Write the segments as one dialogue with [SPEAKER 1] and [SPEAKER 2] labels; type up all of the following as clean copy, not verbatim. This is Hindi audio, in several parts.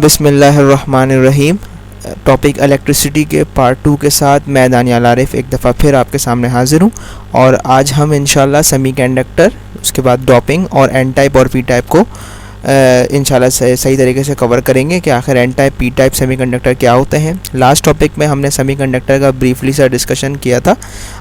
[SPEAKER 1] बिस्मिल्लाहिर्रहमानिर्रहीम। टॉपिक इलेक्ट्रिसिटी के पार्ट 2 के साथ मैं दानियाल आरिफ एक दफ़ा फिर आपके सामने हाज़िर हूँ और आज हम इंशाल्लाह सेमीकंडक्टर, उसके बाद डोपिंग और एन टाइप और पी टाइप को इंशाल्लाह सही तरीके से कवर करेंगे कि आखिर n type p type semiconductor क्या होते हैं। लास्ट टॉपिक में हमने सेमीकंडक्टर का ब्रीफली सा डिस्कशन किया था।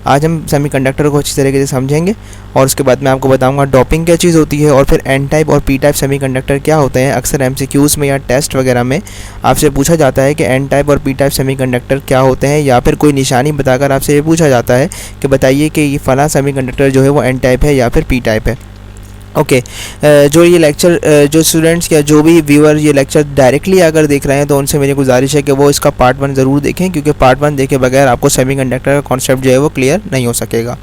[SPEAKER 1] आज हम सेमीकंडक्टर को अच्छी तरीके से समझेंगे और उसके बाद मैं आपको बताऊंगा डोपिंग क्या चीज़ होती है और फिर एन टाइप और पी टाइप सेमीकंडक्टर क्या होते हैं। अक्सर एमसीक्यूज़ में या टेस्ट वगैरह में आपसे पूछा जाता है कि एन टाइप और पी टाइप सेमीकंडक्टर क्या होते हैं, या फिर कोई निशानी बताकर आपसे ये पूछा जाता है कि बताइए कि ये फ़लाँ सेमीकंडक्टर जो है वो एन टाइप है या फिर पी टाइप है। ओके जो ये लेक्चर जो स्टूडेंट्स या जो भी व्यूअर ये लेक्चर डायरेक्टली अगर देख रहे हैं तो उनसे मेरी गुजारिश है कि वो इसका पार्ट 1 ज़रूर देखें, क्योंकि पार्ट 1 देखे बगैर आपको सेमीकंडक्टर का कॉन्सेप्ट जो है वो क्लियर नहीं हो सकेगा।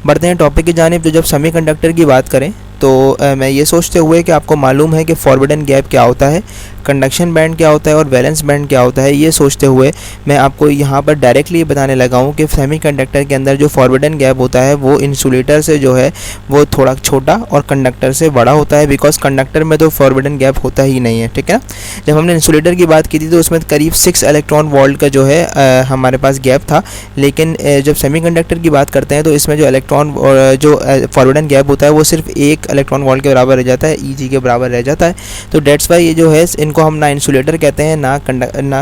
[SPEAKER 1] बढ़ते हैं टॉपिक की जानिब। तो जब सेमीकंडक्टर की बात करें तो मैं ये सोचते हुए कि आपको मालूम है कि फॉरवर्डन गैप क्या होता है, कंडक्शन बैंड क्या होता है और वैलेंस बैंड क्या होता है, ये सोचते हुए मैं आपको यहाँ पर डायरेक्टली बताने लगा हूँ कि सेमीकंडक्टर के अंदर जो फॉरवर्डन गैप होता है वो इंसुलेटर से जो है वो थोड़ा छोटा और कंडक्टर से बड़ा होता है, बिकॉज कंडक्टर में तो फॉरवर्डन गैप होता ही नहीं है। ठीक है, जब हमने इंसुलेटर की बात की थी तो उसमें करीब 6 इलेक्ट्रॉन वोल्ट का जो है हमारे पास गैप था, लेकिन जब सेमीकंडक्टर की बात करते हैं तो इसमें जो इलेक्ट्रॉन जो फॉरवर्डन गैप होता है वो सिर्फ 1 इलेक्ट्रॉन वोल्ट के बराबर रह जाता है, ईजी के बराबर रह जाता है। तो डेट्स वाई ये जो है इनको हम ना इंसुलेटर कहते हैं ना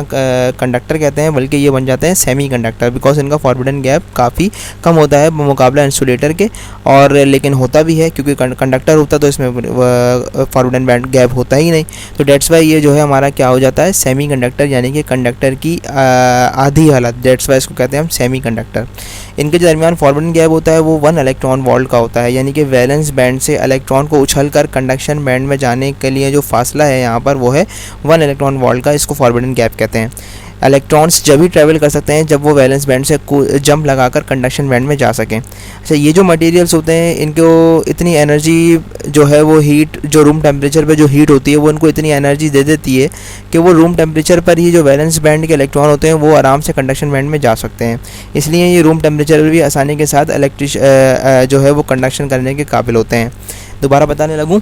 [SPEAKER 1] कंडक्टर कहते हैं, बल्कि ये बन जाते हैं सेमी कंडक्टर, बिकॉज इनका फॉरवर्डन गैप काफ़ी कम होता है मुकाबला इंसुलेटर के। और लेकिन होता भी है क्योंकि कंडक्टर होता तो इसमें फॉरवर्डन बैंड गैप होता ही नहीं। तो डेट्स वाई ये जो है हमारा क्या हो जाता है सेमी कंडक्टर, यानी कि कंडक्टर की आधी हालत। डेट्स वाई इसको कहते हैं हम सेमी कंडक्टर। इनके दरमियान फॉरवर्डन गैप होता है वो 1 इलेक्ट्रॉन वोल्ट का होता है, यानी कि वैलेंस बैंड से इलेक्ट्रॉन को उछलकर कंडक्शन बैंड में जाने के लिए जो फासला है यहाँ पर वो है 1 इलेक्ट्रॉन वोल्ट का। इसको फॉरवर्डन गैप कहते हैं। इलेक्ट्रॉन्स जब भी ट्रैवल कर सकते हैं जब वो वैलेंस बैंड से जंप लगाकर कंडक्शन बैंड में जा सकें। अच्छा, ये जो मटेरियल्स होते हैं इनको इतनी एनर्जी जो है वो हीट जो रूम टेम्परेचर पे जो हीट होती है वो उनको इतनी एनर्जी दे देती है कि वो रूम टेम्परेचर पर ही जो वैलेंस बैंड के इलेक्ट्रॉन होते हैं वो आराम से कंडक्शन बैंड में जा सकते हैं। इसलिए ये रूम टेम्परेचर पर भी आसानी के साथ जो है वो कंडक्शन करने के काबिल होते हैं। दोबारा बताने लगूँ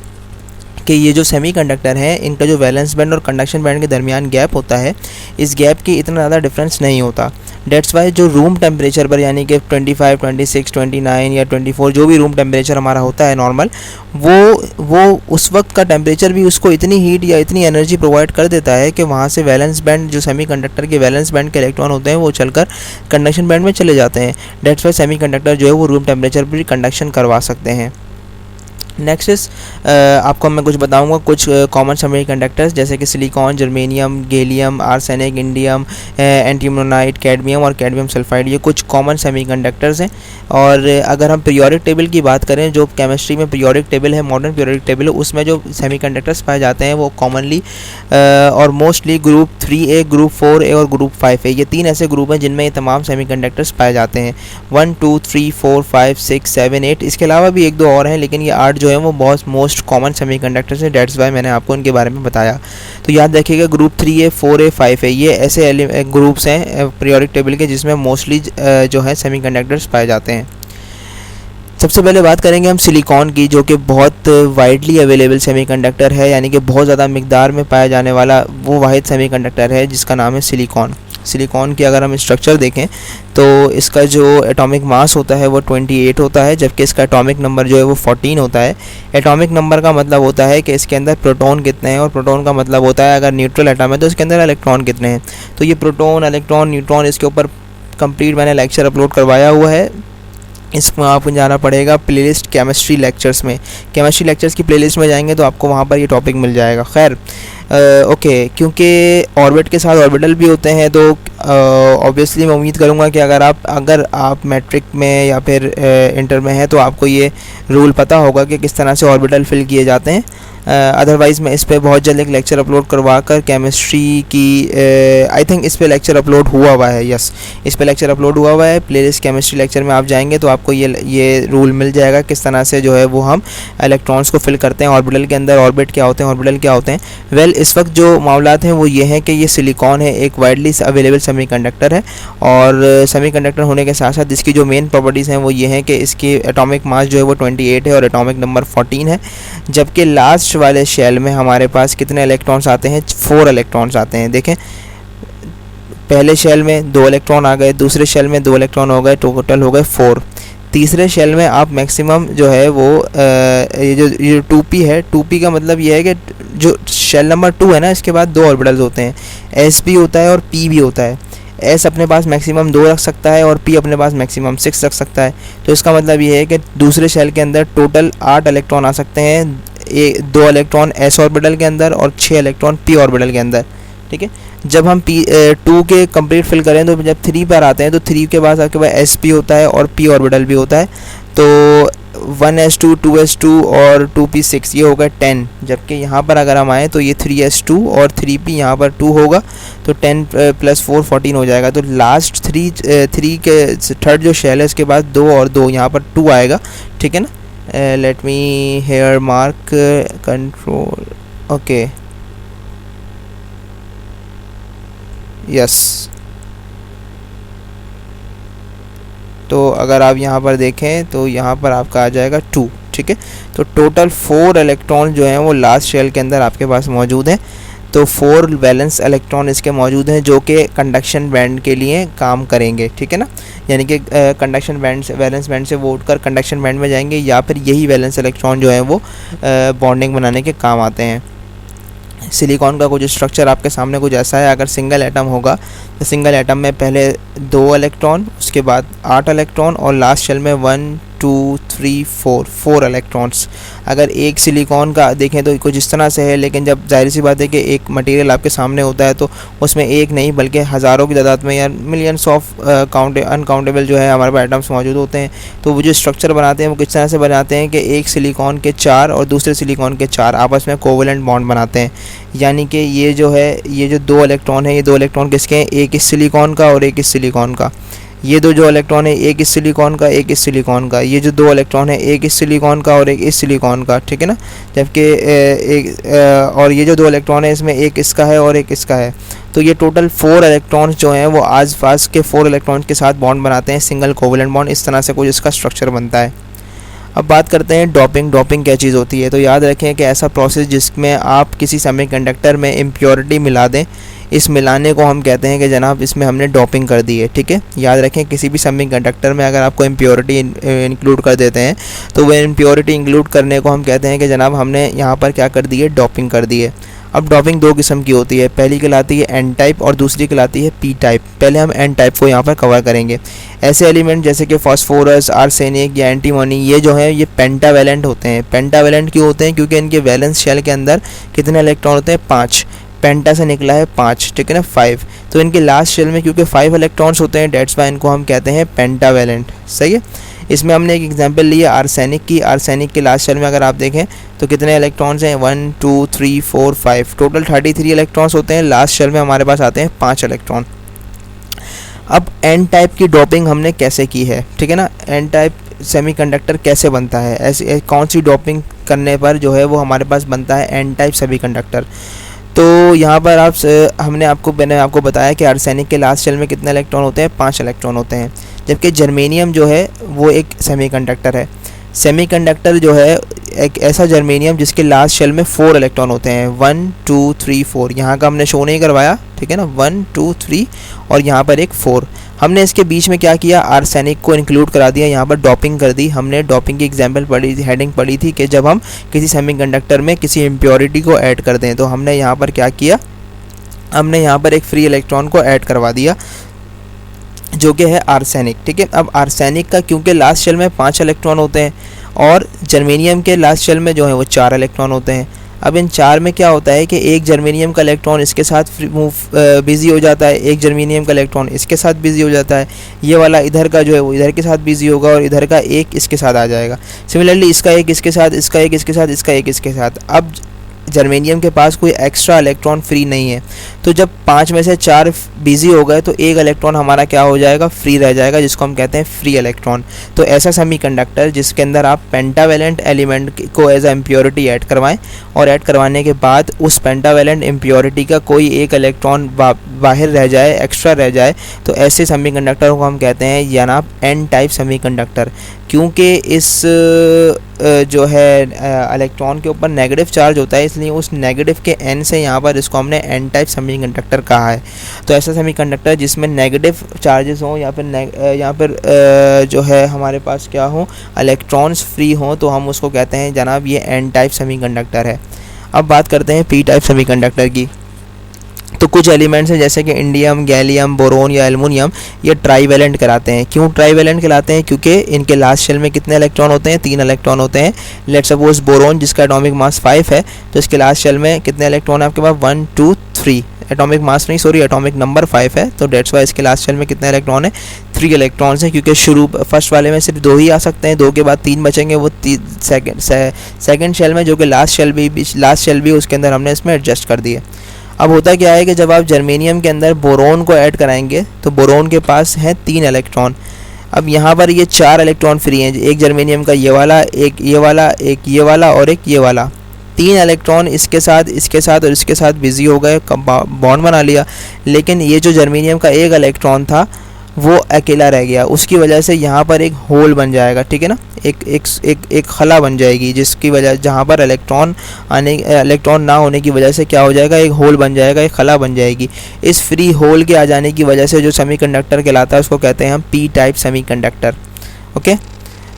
[SPEAKER 1] कि ये जो सेमीकंडक्टर है इनका जो वैलेंस बैंड और कंडक्शन बैंड के दरमियान गैप होता है, इस गैप की इतना ज़्यादा डिफरेंस नहीं होता। डेट्स वाई जो रूम टेम्परेचर पर यानी कि 25, 26, 29 या 24 जो भी रूम टेम्परेचर हमारा होता है नॉर्मल, वो उस वक्त का टेम्परेचर भी उसको इतनी हीट या इतनी एनर्जी प्रोवाइड कर देता है कि वहाँ से वैलेंस बैंड जो सेमीकंडक्टर के वैलेंस बैंड के इलेक्ट्रॉन होते हैं वो चलकर कंडक्शन बैंड में चले जाते हैं। डेट्स वाई सेमीकंडक्टर जो है वो रूम टेम्परेचर पर भी कंडक्शन करवा सकते हैं। नेक्स्ट इस आपको मैं कुछ बताऊंगा कुछ कॉमन सेमीकंडक्टर्स जैसे कि silicon, germanium, gallium, arsenic, indium, antimonite, cadmium और कैडमियम सल्फाइड, ये कुछ कॉमन सेमीकंडक्टर्स हैं। और अगर हम पीरियोडिक टेबल की बात करें, जो केमिस्ट्री में पीरियोडिक टेबल है, मॉडर्न पीरियोडिक टेबल है, उसमें जो सेमीकंडक्टर्स पाए जाते हैं वो कॉमनली और mostly group 3A, group 4A और ग्रुप 5A, ये 3 ऐसे ग्रुप हैं जिनमें ये तमाम सेमीकंडक्टर्स पाए जाते हैं। 1, 2, 3, 4, 5, 6, 7, 8, इसके अलावा भी 1-2 और हैं, लेकिन ये 8 जो है वो बहुत मोस्ट कॉमन सेमीकंडक्टर्स हैं। डेट्स वाई मैंने आपको इनके बारे में बताया। तो याद रखिएगा ग्रुप 3A, 4A, 5A ये ऐसे ग्रुप्स हैं पीरियोडिक टेबल के जिसमें मोस्टली जो है सेमीकंडक्टर्स पाए जाते हैं। सबसे पहले बात करेंगे हम सिलिकॉन की, जो कि बहुत वाइडली अवेलेबल सेमीकंडक्टर है, यानी कि बहुत ज़्यादा मिकदार में पाया जाने वाला वो वाहिद सेमीकंडक्टर है जिसका नाम है सिलिकॉन। सिलिकॉन की अगर हम स्ट्रक्चर देखें तो इसका जो एटॉमिक मास होता है वो 28 होता है, जबकि इसका एटॉमिक नंबर जो है वो 14 होता है। एटॉमिक नंबर का मतलब होता है कि इसके अंदर प्रोटॉन कितने हैं, और प्रोटॉन का मतलब होता है अगर न्यूट्रल एटम है तो इसके अंदर इलेक्ट्रॉन कितने हैं। तो ये प्रोटॉन, इलेक्ट्रॉन, न्यूट्रॉन, इसके ऊपर कंप्लीट मैंने लेक्चर अपलोड करवाया हुआ है। इसमें आपको जाना पड़ेगा प्लेलिस्ट केमिस्ट्री लेक्चर्स में। केमिस्ट्री लेक्चर्स की प्लेलिस्ट में जाएंगे तो आपको वहाँ पर ये टॉपिक मिल जाएगा। खैर ओके, क्योंकि ऑर्बिट के साथ ऑर्बिटल भी होते हैं तो ऑब्वियसली मैं उम्मीद करूँगा कि अगर आप मैट्रिक में या फिर इंटर में हैं तो आपको ये रूल पता होगा कि किस तरह से ऑर्बिटल फिल किए जाते हैं। अदरवाइज़ मैं इस पर बहुत जल्द एक लेक्चर अपलोड करवा कर केमिस्ट्री की आई थिंक इस पर लेक्चर अपलोड हुआ है, यस इस पर लेक्चर अपलोड हुआ है। प्लेलिस्ट केमिस्ट्री लेक्चर में आप जाएंगे तो आपको ये रूल मिल जाएगा किस तरह से जो है वो हम इलेक्ट्रॉन्स को फिल करते हैं ऑर्बिटल के अंदर। ऑर्बिट क्या होते हैं, ऑर्बिटल क्या होते हैं। वेल इस वक्त जो मामलात हैं वो ये हैं कि ये सिलिकॉन है, एक वाइडली अवेलेबल सेमीकंडक्टर है, और सेमीकंडक्टर होने के साथ साथ इसकी जो मेन प्रॉपर्टीज़ हैं वो ये हैं कि इसकी एटॉमिक मास जो है वो 28 है और एटॉमिक नंबर 14 है। जबकि लास्ट लास्ट वाले शेल में हमारे पास कितने इलेक्ट्रॉन्स आते हैं, 4 इलेक्ट्रॉन्स आते हैं। देखें पहले शेल में 2 इलेक्ट्रॉन आ गए, दूसरे शेल में 2 इलेक्ट्रॉन हो गए, टोटल हो गए 4। तीसरे शेल में आप मैक्सिमम जो है वो ये 2p है, 2p का मतलब ये है कि जो शेल नंबर 2 है ना, इसके बाद 2 ऑर्बिटल्स होते हैं, s भी होता है और p भी होता है। s अपने पास मैक्सिमम 2 रख सकता है और p अपने पास मैक्सिमम 6 रख सकता है। तो इसका मतलब ये है कि दूसरे शेल के अंदर टोटल 8 इलेक्ट्रॉन आ सकते हैं, 2 इलेक्ट्रॉन s ऑर्बिटल के अंदर और 6 इलेक्ट्रॉन p ऑर्बिटल के अंदर। ठीक है, जब हम P2 के कंप्लीट फिल करें तो जब 3 पर आते हैं तो 3 के बाद आपके पास sp होता है और p ऑर्बिटल भी होता है। तो 1s2, 2s2 और 2p6 ये होगा 10। जबकि यहाँ पर अगर हम आएँ तो ये 3s2 और 3p यहाँ पर 2 होगा, तो 10 + 4 14 हो जाएगा। तो लास्ट 3 के थर्ड जो शेल है उसके बाद 2 और 2 यहाँ पर 2 आएगा। ठीक है ना, let me here mark control, okay yes. तो अगर आप यहाँ पर देखें तो यहाँ पर आपका आ जाएगा 2। ठीक है, तो टोटल 4 इलेक्ट्रॉन जो हैं वो लास्ट शेल के अंदर आपके पास मौजूद हैं। तो 4 वैलेंस इलेक्ट्रॉन इसके मौजूद हैं जो कि कंडक्शन बैंड के लिए काम करेंगे। ठीक है ना, यानी कि कंडक्शन बैंड से, वैलेंस बैंड से वो उठकर कंडक्शन बैंड में जाएंगे, या फिर यही वैलेंस इलेक्ट्रॉन जो है वो बॉन्डिंग बनाने के काम आते हैं। सिलिकॉन का कुछ स्ट्रक्चर आपके सामने कुछ ऐसा है। अगर सिंगल एटम होगा तो सिंगल एटम में पहले 2 इलेक्ट्रॉन, उसके बाद 8 इलेक्ट्रॉन और लास्ट शेल में 1 2 3 4 इलेक्ट्रॉन्स। अगर एक सिलिकॉन का देखें तो कुछ इस तरह से है, लेकिन जब जाहिर सी बात है कि एक मटेरियल आपके सामने होता है तो उसमें एक नहीं बल्कि हज़ारों की तादाद में या मिलियंस ऑफ अनकाउंटेबल जो है हमारे पास एटम्स मौजूद होते हैं। तो वो जो स्ट्रक्चर बनाते हैं वो किस तरह से बनाते हैं कि एक सिलिकॉन के 4 और दूसरे सिलिकॉन के 4 आपस में कोवेलेंट बॉन्ड बनाते हैं। यानी कि ये जो है, ये जो 2 इलेक्ट्रॉन है, ये 2 इलेक्ट्रॉन किसके हैं, एक इस सिलिकॉन का और एक इस सिलिकॉन का। ये जो इलेक्ट्रॉन है, एक इस सिलिकॉन का, एक इस सिलिकॉन का। ये जो 2 इलेक्ट्रॉन है, एक इस सिलिकॉन का और एक इस सिलिकॉन का। ठीक है ना, जबकि और ये जो 2 इलेक्ट्रॉन है इसमें एक इसका है और एक इसका है। तो ये टोटल 4 इलेक्ट्रॉन्स जो हैं वो आस पास के 4 इलेक्ट्रॉन्स के साथ बॉन्ड बनाते हैं, सिंगल कोवेलेंट बॉन्ड। इस तरह से कुछ इसका स्ट्रक्चर बनता है। अब बात करते हैं डोपिंग। डोपिंग क्या चीज़ होती है? तो याद रखें कि ऐसा प्रोसेस जिसमें आप किसी सेमीकंडक्टर में इम्प्योरिटी मिला दें, इस मिलाने को हम कहते हैं कि जनाब इसमें हमने डोपिंग कर दी है। ठीक है, याद रखें किसी भी सेमीकंडक्टर में अगर आपको इम्प्योरिटी इंक्लूड कर देते हैं तो वह इम्प्योरिटी इंक्लूड करने को हम कहते हैं कि जनाब हमने यहाँ पर क्या कर दी है, डोपिंग कर दी है। अब डोपिंग 2 किस्म की होती है, पहली कहलाती है एन टाइप और दूसरी कहलाती है पी टाइप। पहले हम एन टाइप को यहाँ पर कवर करेंगे। ऐसे एलिमेंट जैसे कि फास्फोरस, आर्सेनिक या एंटीमोनी, ये जो है ये पेंटावेलेंट होते हैं। पेंटावेलेंट क्यों होते हैं? क्योंकि इनके वैलेंस शेल के अंदर कितने इलेक्ट्रॉन होते हैं, 5। पेंटा से निकला है 5, ठीक है ना, 5। तो इनके लास्ट शेल में क्योंकि 5 इलेक्ट्रॉन्स होते हैं, डेट्स वाई इनको हम कहते हैं पेंटावेलेंट। सही है। इसमें हमने एक एग्जांपल लिया आर्सेनिक की। आर्सेनिक के लास्ट शेल में अगर आप देखें तो कितने इलेक्ट्रॉन्स हैं, 1 2 3 4 5, टोटल 33 इलेक्ट्रॉन्स होते हैं। लास्ट शेल में हमारे पास आते हैं 5 इलेक्ट्रॉन। अब एन टाइप की डोपिंग हमने कैसे की है, ठीक है ना, एन टाइप सेमीकंडक्टर कैसे बनता है, ऐसी कौन सी डोपिंग करने पर जो है वो हमारे पास बनता है एन टाइप सेमीकंडक्टर। तो यहाँ पर मैंने आपको बताया कि आर्सेनिक के लास्ट शेल में कितने इलेक्ट्रॉन होते हैं, 5 इलेक्ट्रॉन होते हैं। जबकि जर्मेनियम जो है वो एक सेमीकंडक्टर है। सेमीकंडक्टर जो है एक ऐसा जर्मेनियम जिसके लास्ट शेल में 4 इलेक्ट्रॉन होते हैं, 1 2 3 4। यहाँ का हमने शो नहीं करवाया, ठीक है ना, 1 2 3 और यहाँ पर एक 4। हमने इसके बीच में क्या किया, आर्सेनिक को इंक्लूड करा दिया, यहाँ पर डोपिंग कर दी। हमने डोपिंग की एग्जांपल पढ़ी थी, हेडिंग पढ़ी थी कि जब हम किसी सेमीकंडक्टर में किसी इम्प्योरिटी को ऐड कर दें तो हमने यहाँ पर क्या किया, हमने यहाँ पर एक फ्री इलेक्ट्रॉन को ऐड करवा दिया जो कि है आर्सेनिक। ठीक है, अब आर्सेनिक का क्योंकि लास्ट शेल में 5 इलेक्ट्रॉन होते हैं और जर्मेनियम के लास्ट शेल में जो है वो 4 इलेक्ट्रॉन होते हैं। अब इन 4 में क्या होता है कि एक जर्मेनियम का इलेक्ट्रॉन इसके साथ बिज़ी हो जाता है, एक जर्मेनियम का इलेक्ट्रॉन इसके साथ बिज़ी हो जाता है, ये वाला इधर का जो है वो इधर के साथ बिज़ी होगा और इधर का एक इसके साथ आ जाएगा। सिमिलरली इसका एक इसके साथ, इसका एक इसके साथ, इसका एक इसके साथ। अब जर्मेनियम के पास कोई एक्स्ट्रा इलेक्ट्रॉन फ्री नहीं है, तो जब 5 में से 4 बिजी हो गए तो एक इलेक्ट्रॉन हमारा क्या हो जाएगा, फ्री रह जाएगा, जिसको हम कहते हैं फ्री इलेक्ट्रॉन। तो ऐसा सेमीकंडक्टर जिसके अंदर आप पेंटावेलेंट एलिमेंट को एज अ इम्प्योरिटी ऐड करवाएं और ऐड करवाने के बाद उस पेंटावेलेंट इम्प्योरिटी का कोई एक इलेक्ट्रॉन बाहर रह जाए, एक्स्ट्रा रह जाए, तो ऐसे सेमीकंडक्टर को हम कहते हैं जनाब एन टाइप सेमीकंडक्टर। क्योंकि इस जो है इलेक्ट्रॉन के ऊपर नेगेटिव चार्ज होता है, इसलिए उस नेगेटिव के एन से यहाँ पर इसको हमने एन टाइप सेमीकंडक्टर कहा है। तो ऐसा सेमीकंडक्टर जिसमें नेगेटिव चार्जेस हों या फिर यहाँ पर जो है हमारे पास क्या हो, इलेक्ट्रॉन्स फ्री हों, तो हम उसको कहते हैं जनाब ये एन टाइप सेमीकंडक्टर है। अब बात करते हैं पी टाइप सेमीकंडक्टर की। तो कुछ एलिमेंट्स हैं जैसे कि इंडियम, गैलियम, बोरोन या एल्युमिनियम, ये ट्राईवैलेंट कहलाते हैं। क्यों ट्राईवैलेंट कहलाते हैं? क्योंकि इनके लास्ट शेल में कितने इलेक्ट्रॉन होते हैं? 3 इलेक्ट्रॉन होते हैं। लेट्स सपोज बोरोन जिसका एटॉमिक मास 5 है, तो इसके लास्ट शेल में कितने इलेक्ट्रॉन है आपके पास? 1 2 3। एटॉमिक मास नहीं, सॉरी, एटॉमिक नंबर 5 है, तो डेट्स वाई इसके लास्ट शेल में कितने इलेक्ट्रॉन है? 3 इलेक्ट्रॉन्स हैं, क्योंकि शुरू फर्स्ट वाले में सिर्फ 2 ही आ सकते हैं, 2 के बाद 3 बचेंगे, वो सेकंड शेल में जो कि लास्ट शेल भी उसके अंदर हमने इसमें एडजस्ट कर दिए। अब होता क्या है कि जब आप जर्मेनियम के अंदर बोरोन को ऐड कराएंगे तो बोरोन के पास है 3 इलेक्ट्रॉन। अब यहाँ पर ये 4 इलेक्ट्रॉन फ्री हैं, एक जर्मेनियम का ये वाला, एक ये वाला, एक ये वाला और एक ये वाला। 3 इलेक्ट्रॉन इसके साथ और इसके साथ बिजी हो गए, बॉन्ड बना लिया, लेकिन ये जो जर्मेनियम का एक इलेक्ट्रॉन था वो अकेला रह गया। उसकी वजह से यहाँ पर एक होल बन जाएगा, ठीक है ना, एक खला बन जाएगी, जिसकी वजह जहाँ पर इलेक्ट्रॉन ना होने की वजह से क्या हो जाएगा? एक होल बन जाएगा, एक खला बन जाएगी। इस फ्री होल के आ जाने की वजह से जो सेमीकंडक्टर कहलाता है उसको कहते हैं हम पी टाइप सेमीकंडक्टर। ओके,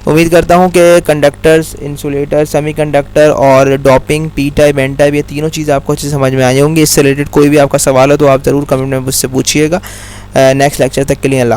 [SPEAKER 1] उम्मीद करता हूँ कि कंडक्टर्स, इंसुलेटर, सेमीकंडक्टर और doping, p type, n type, ये तीनों चीज़ आपको अच्छे समझ में आ जाएंगी। इससे रिलेटेड कोई भी आपका सवाल हो तो आप ज़रूर कमेंट में मुझसे पूछिएगा। नेक्स्ट लेक्चर तक के लिए अल्लाह।